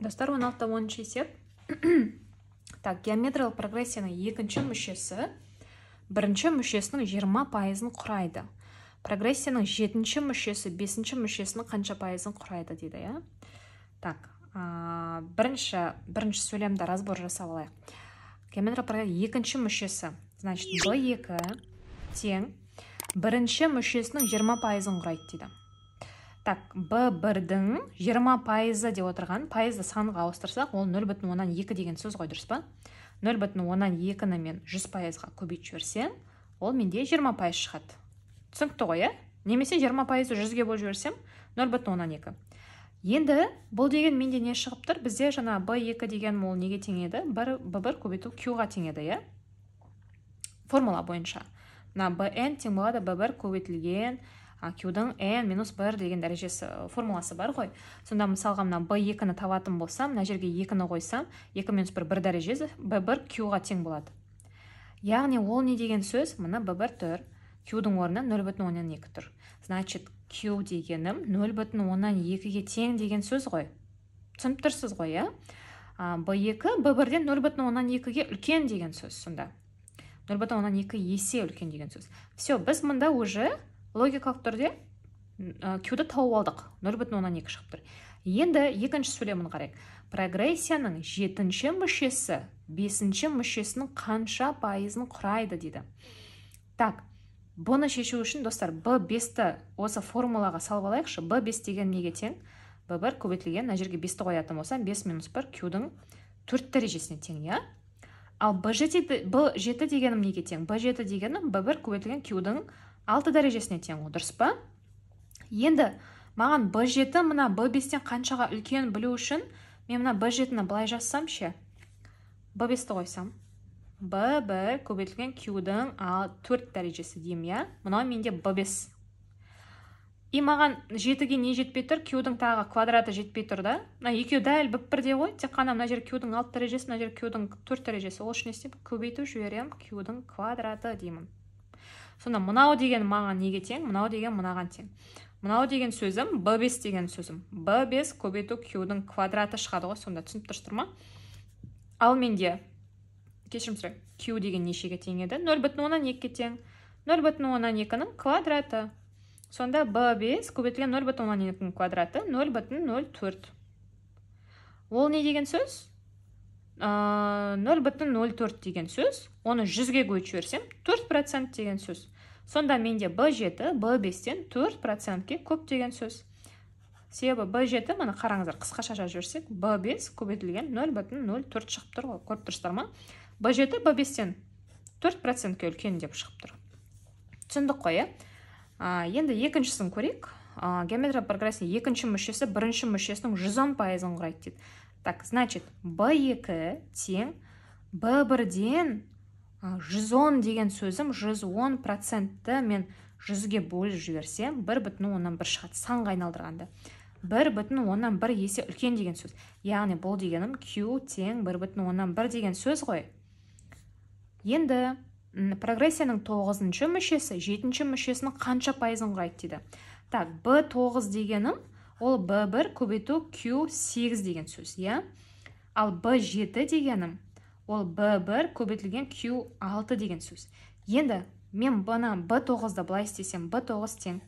Достар 16-10 есеп. Так, геометриялық прогрессияның екінші мүшесі бірінші мүшесінің 20% құрайды. Прогрессияның жетінші мүшесі бесінші мүшесінің қанша пайызын құрайды дейді, я? Так, бірінші сөйлемді разбор жасап алайық. Геометриялық прогрессия екінші мүшесі, значит, b2 тең бірінші мүшесінің 20%-ын құрайды дейді. Так, b1-дің 20% деп отырған, пайызды санға ауыстырсақ, ол 0,2 деген сөз ғой, дұрыс па? 0,2-ні мен 100%-ға көбейтіп жіберсем, ол менде 20% шығады. Түсінікті ғой, немесе 20%-ді 100-ге бөліп жіберсем, 0,2. Енді бұл деген менде не шығып тұр? Бізде жаңа b2 деген ол неге тең еді? b1 көбейту q-ға тең еді, я? Формула бойынша. Мына bn тең болады b1 көбейтілген q-дің n минус 1 деген дәрежесі формуласы бар ғой. Сонда мысалға мына b2-ні табатын болсам, мына жерге 2-ні қойсам, 2 минус 1 дәрежесі b1 q-ға тең болады. Яғни ол не деген сөз? Мына b1 тұр, q-дің орнына 0,2 тұр. Значит, q дегенім 0,2-ге тең деген сөз ғой. Түсініп тұрсыз ғой, я? b2 b1-ден 0,2-ге үлкен деген сөз сонда. 0,2 есе үлкен деген сөз. Все, біз мұнда уже логикалық түрде q-ді тауып алдық. 0,2 шығып тұр. Енді екінші сөйлемін қарайық. Прогрессияның жетінші мүшесі бесінші мүшесінің қанша пайызын құрайды дейді. Так, бұны шешу үшін, достар, b5-ті осы формулаға салып алайықшы. b5 деген неге тең? b1 көбейтілген, мына жерге 5-ті қоятын болсам, 5 минус 1 q-дің 4 дәрежесіне тең, я? Ал b7 дегенім неге тең? b7 дегенім b1 көбейтілген q-дің 6 дәрежесіне тең, дұрыс па? Енді маған b7 мына b5-тен қаншаға үлкен білу үшін, мен мына b7-ні былай жазсам ше, b5-ті қойсам, b1 көбейтілген q-дің 4 дәрежесі дейм, я? Мынау менде b5. И маған 7-ге не жетпей тұр? Q-дің тағы квадраты жетпей тұр да? Екеу дәл бір-бірде ғой. Тек қана мына жер Q-дің 6 дәрежесі, мына жер Q-дің 4 дәрежесі. Ол үшін не істеймін? Көбейтіп жіберем Q-дің квадраты деймін. Сонда мынау деген маған неге тең? Мынау деген мынаған тең. Мынау деген сөзім b5 деген сөзім. b5 көбейту Q-дің квадраты шығады ғой. Сонда түсініп тұрсыздар ма? Ал менде кешірім сұрайын. Q деген нешеге тең еді? 0,2-ге тең. 0,2-нің квадраты. Сонда b5 көбейтілген 0,2-нің квадраты 0,04. Ол не деген сөз? 0,04 деген сөз. Оны 100-ге көбейтіп жіберсем, 4% деген сөз. Сонда менде b7 b5-тен 4%-ке көп деген сөз. Себебі b7, мына қараңыздар, қысқаша жазып жіберсек, b5 көбейтілген 0,04 шығып тұр ғой. Көріп тұрсыздар ма? b7 b5-тен 4%-ке үлкен деп шығып тұр. Түсіндік қой, енді екіншісін көрейік. Геометриялық прогрессия екінші мүшесі бірінші мүшесінің 110%-ын құрайды дейді. Так, значит, b2 тең b1-ден 110 деген сөзім 110%-ті мен 100-ге бөліп жіберсем, 1,1 шығады, санға айналдырғанда. 1,1 есе үлкен деген сөз. Яғни бұл дегенім q тең 1,1 деген сөз ғой. Енді прогрессияның 9-шы мүшесі 7-ші мүшесінің қанша пайызын құрайды дейді. Так, b9 дегенім ол b1 көбейту q8 деген сөз, я? Ал b7 дегенім ол b1 көбейтілген q6 деген сөз. Енді мен бұны b9-ды былай істесем, b9 тең.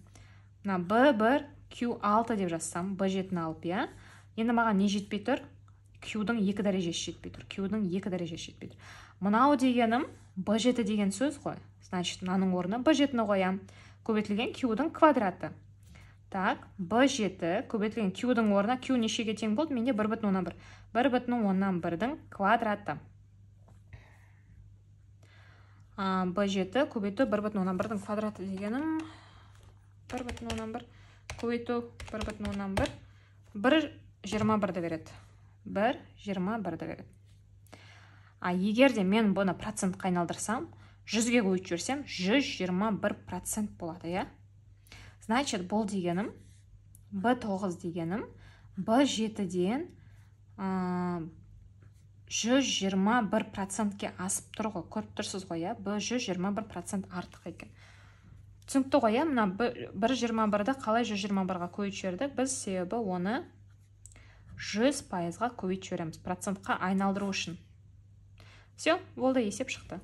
Мына b1 q6 деп жазсам, b7-ні алып, я? Енді маған не жетпей тұр? Q-дің 2 дәрежесі жетпей тұр. Q-дің 2 дәрежесі жетпей тұр. Мынау дегенім b7 деген сөз ғой. Значит, мынаның орнына b7-ні қоям. Көбейтілген q-дің квадраты. Так, b7 көбейтілген q-дің орнына q нешеге тең болды? Менде 1,1. 1,1-дің квадраты. b7 көбейту 1,1-дің квадраты дегенім 1,1 көбейту 1,1 1,21-ді береді. 1,21-ді береді. Егер де мен бұны процентқа айналдырсам, 100-ге көбейтіп жіберсем, 121% болады, я? Значит, бұл дегенім, b9 дегенім, b7-ден 121%-ке асып тұр ғой. Көріп тұрсыз ғой, я? b121% артық екен. Түсінікті ғой, я? Мына 1,21-ді қалай 121-ға көбейтіп жібердік? Біз себебі оны 100%-ға көбейтіп жібереміз процентқа айналдыру үшін. Все, болды, есеп шықты.